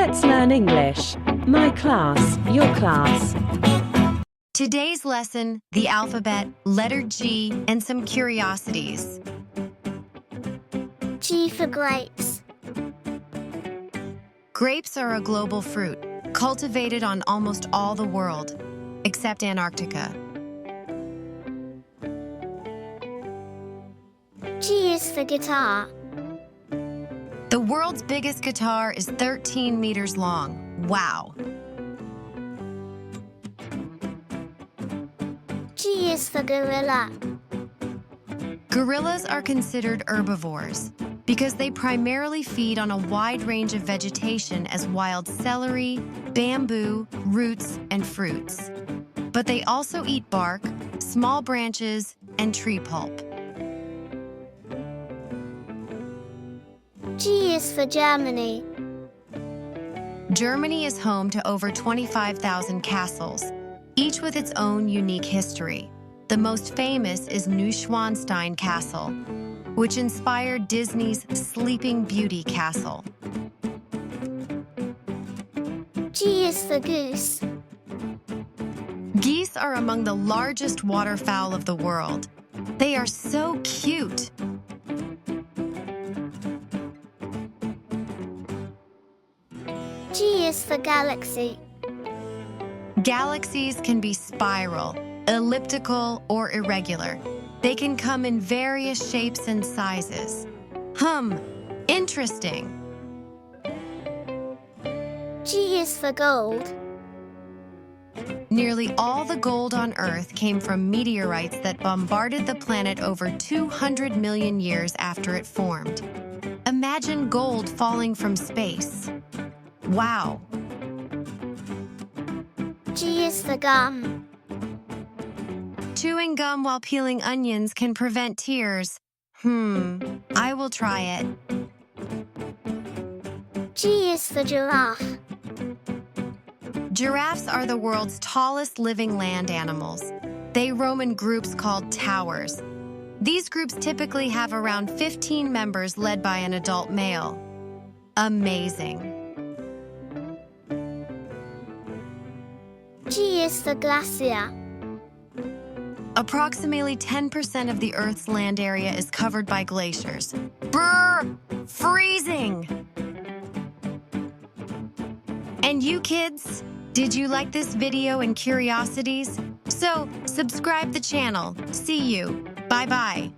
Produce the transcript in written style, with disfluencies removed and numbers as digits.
Let's learn English. My class, your class. Today's lesson, the alphabet, letter G, and some curiosities. G for grapes. Grapes are a global fruit, cultivated on almost all the world, except Antarctica. G is for guitar. The world's biggest guitar is 13 meters long. Wow! G is for gorilla. Gorillas are considered herbivores because they primarily feed on a wide range of vegetation as wild celery, bamboo, roots, and fruits. But they also eat bark, small branches, and tree pulp. G is for Germany. Germany is home to over 25,000 castles, each with its own unique history. The most famous is Neuschwanstein Castle, which inspired Disney's Sleeping Beauty Castle. G is for goose. Geese are among the largest waterfowl of the world. They are so cute. G is for galaxy. Galaxies can be spiral, elliptical, or irregular. They can come in various shapes and sizes. Interesting. G is for gold. Nearly all the gold on Earth came from meteorites that bombarded the planet over 200 million years after it formed. Imagine gold falling from space. Wow! G is for gum. Chewing gum while peeling onions can prevent tears. I will try it. G is for giraffe. Giraffes are the world's tallest living land animals. They roam in groups called towers. These groups typically have around 15 members led by an adult male. Amazing. G is for glacier. Approximately 10% of the Earth's land area is covered by glaciers. Brrr! Freezing! And you kids, did you like this video and curiosities? So, subscribe the channel. See you. Bye-bye.